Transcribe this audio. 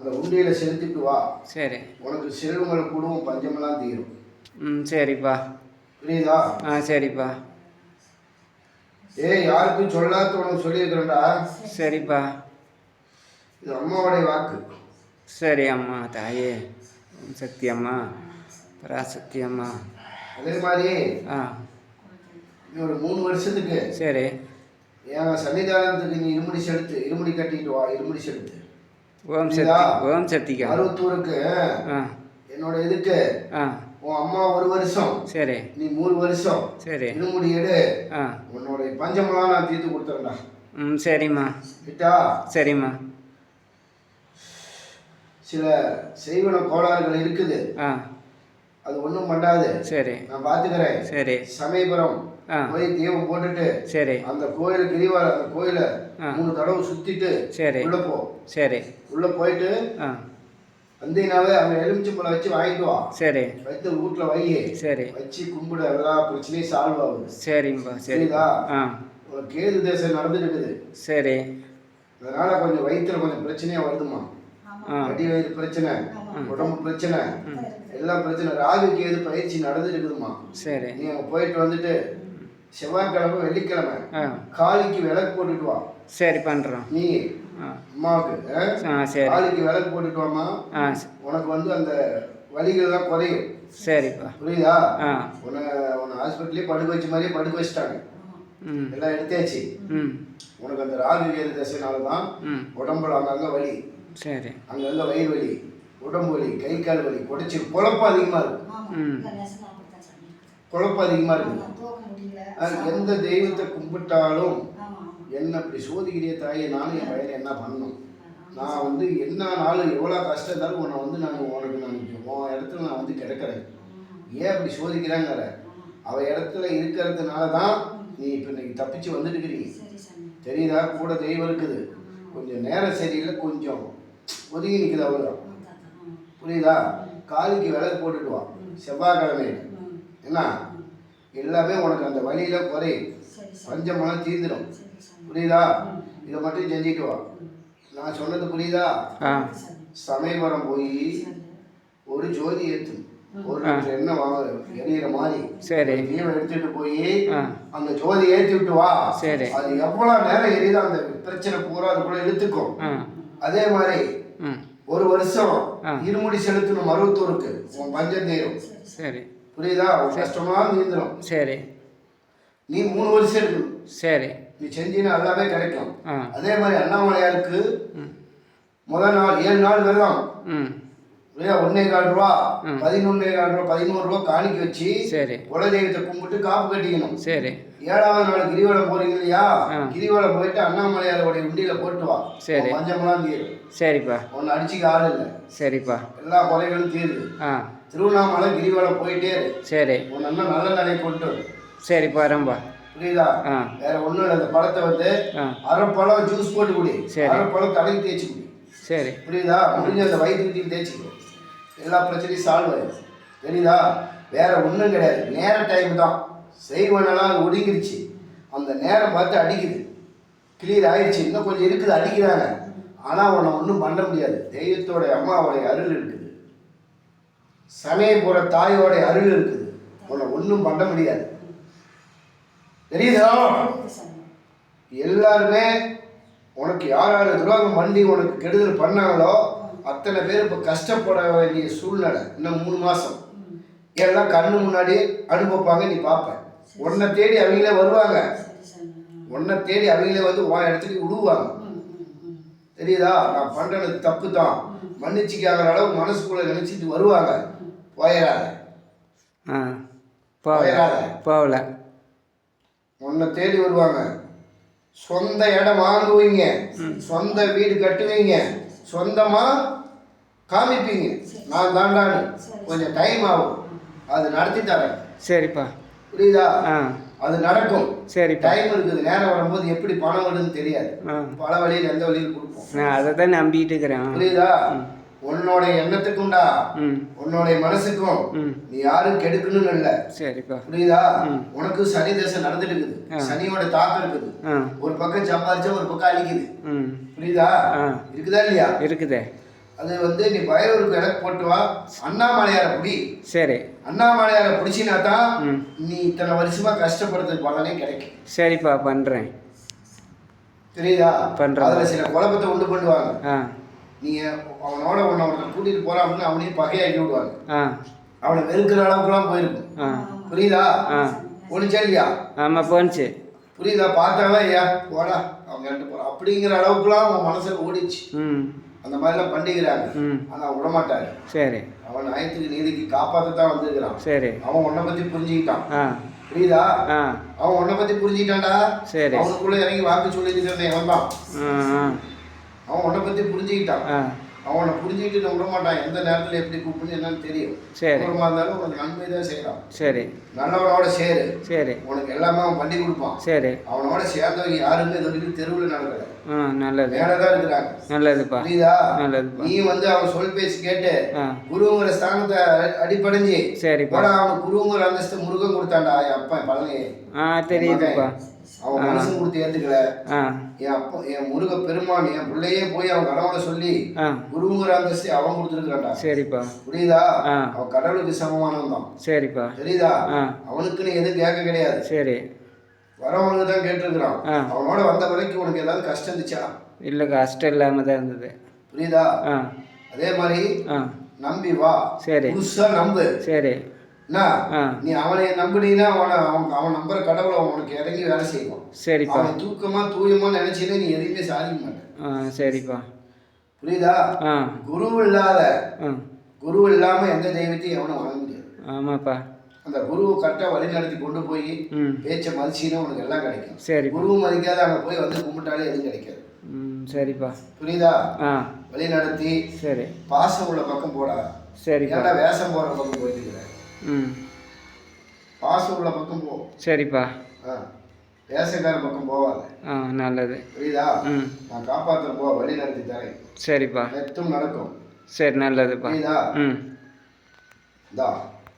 அந்த உண்டியலை செலுத்திட்டு வா. சரி. உனக்கு செல்வங்கள் கூடவும் பஞ்சமெல்லாம் தீரும். சரிப்பா. புரியுதா? சரிப்பா. யாருக்கும் சொல்லாத உனக்கு சொல்லியிருக்கிறேன்டா. சரிப்பா. இது அம்மாவுடைய வாக்கு. சரி அம்மா தாயே. சக்தி அம்மா, பராசக்தி அம்மா. அதே மாதிரி ஒரு 3 வருஷத்துக்கு சரி என் சன்னிதானத்துக்கு நீ இருமுடி கட்டிட்டு வா. இருமுடி செலுத்து. ஓம் சக்தி. ஓம் சக்திக்கா. மருவத்தூருக்கு என்னோட இதுக்கு உன் அம்மா 1 வருஷம், சரி நீ 3 வருஷம், சரி இருமுடி எடு. உன்னோட பஞ்சமெல்லாம் நான் தீர்த்து கொடுத்துறேன்டா. சரிம்மா. விட்டா? சரிம்மா. சில செய்வன கோளாறுகள் இருக்குது, அது ஒன்றும் பண்ணாது. சரி, நான் பார்த்துக்கிறேன். சரி. சமயபுரம் போய் தீபம் போட்டுட்டு சரி அந்த கோயிலுக்கு கிரிவால அந்த கோயிலை 3 தடவை சுத்திட்டு சரி உள்ள போ. சரி. உள்ள போயிட்டு வந்தீங்கன்னாவே அங்கே எலுமிச்சம்பழம் வச்சு வாங்கிட்டு வா. சரி. வைத்து வீட்டில் வை. சரி. வச்சு கும்பிடு, எல்லா பிரச்சனையும் சால்வ் ஆகுது. சரிங்கப்பா. சரிதா? உனக்கு கேது தேசம் நடந்துட்டு இருக்குது. சரி. அதனால கொஞ்சம் வயிற்றுல கொஞ்சம் பிரச்சனையாக வருதுமா. அடி வயிறு பிரச்சனை, உடம்பு பிரச்சனை, எல்லா பிரச்சனை. ராகு கேது பயிற்சி நடந்துட்டு இருக்குதுமா. சரி. நீ அங்கே போயிட்டு வந்துட்டு செவ்வாய்க்கிழமை வெள்ளிக்கிழமை காளிக்கு விளக்கு போட்டுட்டு வா. சரி பண்ணுறோம். நீ அம்மாவுக்கு காளிக்கு விளக்கு போட்டுட்டு வாமா. உனக்கு வந்து அந்த வலிகள்லாம் குறையும். சரிப்பா. புரியுதா? உன்னை ஹாஸ்பிட்டலே படுக்க வச்ச மாதிரியே படுக்க வச்சுட்டாங்க. எல்லாம் எடுத்தாச்சு. உனக்கு அந்த ராகு கேது தசைனால தான் உடம்புல அங்கங்கே வலி. சரி. அங்கங்கே வயிறு வலி, உடம்பு வலி, கை கால் வலி, குடைச்சி குழப்பம் அதிகமாக இருக்கு. குழப்பம் அதிகமாக இருக்குது. எந்த தெய்வத்தை கும்பிட்டாலும் என்ன இப்படி சோதிக்கிறிய தாயை, நானும் என் பையனை என்ன பண்ணணும்? நான் வந்து என்ன நாளும் எவ்வளோ கஷ்டம் இருந்தாலும் உன்னை வந்து உனக்கு உன் இடத்துல நான் வந்து கிடக்கிறேன். ஏன் இப்படி சோதிக்கிறாங்கிற அவள் இடத்துல இருக்கிறதுனால தான் நீ இப்போ இன்னைக்கு தப்பிச்சு வந்துட்டு இருக்கிறீங்க. தெரியுதா? கூட தெய்வம் இருக்குது. கொஞ்சம் நேரம் சரியில்லை, கொஞ்சம் ஒதுங்கி நிற்குது, அவ்வளோதான். புரியுதா? காலிக்கு விளக்கு போட்டுட்டு வா செவ்வாய்க்கிழமை. என்ன எல்லாமே உனக்கு அந்த வழியில் குறையும். பஞ்சமெல்லாம் தீர்ந்துடும். புரியுதா? இதை மட்டும் செஞ்சுட்டு வா. நான் சொன்னது புரியுதா? சமயபுரம் போய் ஒரு ஜோதி ஏற்று, ஒரு எண்ணெய் வாங்க எரியிற மாதிரி. சரி. தீவை எடுத்துட்டு போய் அந்த ஜோதி ஏற்றி விட்டு வா. சரி. அது எவ்வளோ நேரம் எரியுதோ அந்த பிரச்சனை பூரா அதுக்குள்ள இழுத்துக்கும். அதே மாதிரி 1 வருஷம் இருமுடி செலுத்தணும் மருவத்தூருக்கு. உன் பஞ்சம் தீரும். சரி. புரியுதா? உன் கஷ்டமாக நீந்துடும். சரி. நீ 3 வருஷம் இருக்கணும். சரி. நீ செஞ்சீங்கன்னா எல்லாமே கிடைக்கும். அதே மாதிரி அண்ணாமலையாருக்கு முதல் நாள் 7 நாள் விரதம். 1.25 ரூபா, 11.25 ரூபா, 11 ரூபா காணிக்க வச்சு குலதெய்வத்தை கும்பிட்டு காப்பு கட்டிக்கணும். சரி. 7ஆவது நாள் கிரிவலம் போறீங்க இல்லையா? கிரிவலம் போயிட்டு அண்ணாமலையாரோட உண்டியில போட்டு வா. சரி. பஞ்சமெல்லாம் தீரும். சரிப்பா. ஒன்னு அடிச்சுக்க ஆள் இல்லை. சரிப்பா. எல்லா குறைகளும் தீருது. திருவண்ணாமலை கிரிவலம் போயிட்டே இரு. சரி. உன் அண்ணன் நல்ல நிலை கொண்டு. சரிப்பா. ரொம்ப புரியுதா? வேற ஒன்றும் இல்லை. இந்த பழத்தை வந்து அரைப்பழம் ஜூஸ் போட்டு குடி. அரைப்பழம் தலைக்கு தேய்ச்சி குடி. சரி. புரியுதா? முடிஞ்ச அந்த வயிற்றுக்கிட்டையும் தேய்ச்சிக்கோ. எல்லா பிரச்சனையும் சால்வ் ஆயிடும். தெரியுதா? வேற ஒன்றும் கிடையாது. நேர டைம் தான். செய்வனெல்லாம் அது ஒடுங்கிருச்சு. அந்த நேரம் பார்த்து அடிக்குது. கிளியர் ஆயிடுச்சு. இன்னும் கொஞ்சம் இருக்குது, அடிக்கிறாங்க. ஆனால் உன்னை ஒன்றும் பண்ண முடியாது. தெய்வத்தோட அம்மாவோடைய அருள் இருக்குது. சமயபுர தாயோடைய அருள் இருக்குது. உன்னை ஒன்றும் பண்ண முடியாது. தெரியுதா? எல்லாருமே உனக்கு யார் யார் துரோகம் பண்ணி உனக்கு கெடுதல் பண்ணாங்களோ அத்தனை பேர் இப்போ கஷ்டப்பட வேண்டிய சூழ்நிலை. இன்னும் 3 மாதம் எல்லாம் கண்ணு முன்னாடி அனுபவிப்பாங்க. நீ பார்ப்ப. உன்னை தேடி அவங்களே வருவாங்க. உன்னை தேடி அவங்களே வந்து உன் இடத்துக்கு விடுவாங்க. தெரியுதா? நான் பண்ணுறது தப்பு தான், மன்னிச்சிக்காங்கிற அளவு மனசுக்குள்ளே நினச்சிட்டு வருவாங்க. போயிடாத. போகல. உன்னை தேடி வருவாங்க. சொந்த இடம் வாங்குவீங்க, சொந்த வீடு கட்டுவீங்க, சொந்தமாக காமிப்பீங்க. நான் தாண்டான்னு கொஞ்சம் டைம் ஆகும். அது நடத்தி தரேன். சரிப்பா. புரியுதா? அது நடக்கும். சரி. டைம் இருக்குது. நேரம் வரும்போது எப்படி பணம் வருதுன்னு தெரியாது. பல வழியில் எந்த வழியில் கொடுப்போம். நான் அதை தான் நம்பிட்டு இருக்கிறேன். புரியுதா? உன்னோட எண்ணத்துக்கும்டா, உன்னோட மனசுக்கும் நீ யாரும் கெடுக்கணும்னு இல்லை. சரிப்பா. புரியுதா? உனக்கு சனி தசை நடந்துட்டு இருக்குது. சனியோட தாக்கம் இருக்குது. ஒரு பக்கம் சம்பாதிச்சா ஒரு பக்கம் அழிக்குது. புரியுதா? இருக்குதா இல்லையா? இருக்குது. அது வந்து நீ பைரவருக்கு எனக்கு போட்டு வா, அண்ணாமலையாரை பிடி. சரி. அண்ணாமலையாரை பிடிச்சினா தான் நீ இத்தனை வருஷமா கஷ்டப்படுறதுக்கு பலனே கிடைக்கும். சரிப்பா, பண்ணுறேன். தெரியுதா? பண்ணுறேன். அதில் சில குழப்பத்தை உண்டு பண்ணுவாங்க. நீங்கள் அவனோட ஒருத்தர் கூட்டிகிட்டு போகிறான் அப்படின்னு அவனையும் பகையாக்கி விடுவாங்க. அவனை வெறுக்கிற அளவுக்குலாம் போயிருக்கும். புரியுதா? போனிச்சா இல்லையா? ஆமாம், போனிச்சு. புரியுதா? பார்த்தாவே ஐயா போடா அவங்க ரெண்டு போகிறான் அப்படிங்கிற அளவுக்குலாம் அவன் மனசில் ஓடிச்சு. அந்த மாதிரிலாம் பண்ணிக்கிறாங்க. ஆனால் விடமாட்டாரு. சரி. அவன் நியாயத்துக்கு நீதிக்கு காப்பாற்றத்தான் வந்திருக்கிறான். சரி. அவன் உன்னை பற்றி புரிஞ்சுக்கிட்டான். புரியுதா? அவன் உன்னை பற்றி புரிஞ்சுக்கிட்டான்டா. சரி. அவனுக்குள்ளே இறங்கி வாக்கு சொல்லிட்டு அவன் தான். அவன் உன்னை பற்றி புரிஞ்சுக்கிட்டான். அவனை புரிஞ்சுக்கிட்டு நான் விட மாட்டான். எந்த நேரத்தில் எப்படி கூப்பிடுன்னு என்னன்னு தெரியும். சரி. இருந்தாலும் உனக்கு நன்மை தான் செய்யறான். சரி. நல்லவனோட சேரு. சரி. உனக்கு எல்லாமே அவன் பண்ணி கொடுப்பான். சரி. அவனோட சேர்ந்தவங்க யாருமே இது வரைக்கும் தெருவில் நடக்கல. நல்லது. மேலதான் இருக்கிறாங்க. நல்லதுப்பா. புரியுதா? நல்லது. நீ வந்து அவன் சொல் பேசி கேட்டு குருங்கிற ஸ்தானத்தை அடிப்படைஞ்சு சரி போட அவனுக்கு குருங்கிற அந்தஸ்து முருகன் கொடுத்தாண்டா அப்பா பழனி. தெரியுதுப்பா. அவன் மனசும் கொடுத்து ஏத்துக்கல. என் அப்பா என் முருக பெருமான் என் பிள்ளையே போய் அவன் கடவுளை சொல்லி குருங்கிற அந்தஸ்து அவன் கொடுத்துருக்கான்டா. சரிப்பா. புரியுதா? அவன் கடவுளுக்கு சமமானவன் தான். சரிப்பா. தெரியுதா? அவனுக்குன்னு எதுவும் கேட்க கிடையாது. சரி. வரவனுக்கு தான் கேட்டுருக்கிறான். அவனோட வந்த வரைக்கும் உனக்கு ஏதாவது கஷ்டம் இருந்துச்சா? இல்லை, கஷ்டம் இல்லாம தான் இருந்தது. புரியுதா? அதே மாதிரி நம்பி வா. சரி. புதுசா நம்பு. சரி. நீ அவனை நம்பினீன்னா அவன் நம்புற கடவுளை அவனுக்கு இறங்கி வேலை செய்வான். சரிப்பா. அவன் தூக்கமா தூயமா நினைச்சீங்கன்னா நீ எதையுமே சாதிக்க மாட்டேன். சரிப்பா. புரியுதா? குரு இல்லாம எந்த தெய்வத்தையும் எவனும் வணங்க முடியாது. ஆமாப்பா. அந்த குருவை கரெக்டாக வழி நடத்தி கொண்டு போய் பேச்சை மதிச்சின்னா உனக்கு எல்லாம் கிடைக்கும். சரி. குருவை மதிக்காத அங்கே போய் வந்து கும்பிட்டாலே எதுவும் கிடைக்காது. சரிப்பா. புரியுதா? வழி நடத்தி சரி பாசம் உள்ள பக்கம் போடா. சரி. ஏன்னா வேஷம் போகிற பக்கம் போயிட்டு பாசம் உள்ள பக்கம் போ. சரிப்பா. வேஷக்கார பக்கம் போவாது. நல்லது. புரியுதா? நான் காப்பாற்ற போ, வழி நடத்தி தரேன். சரிப்பா. எத்தும் நடக்கும். சரி, நல்லதுப்பா. புரியுதா? இந்தா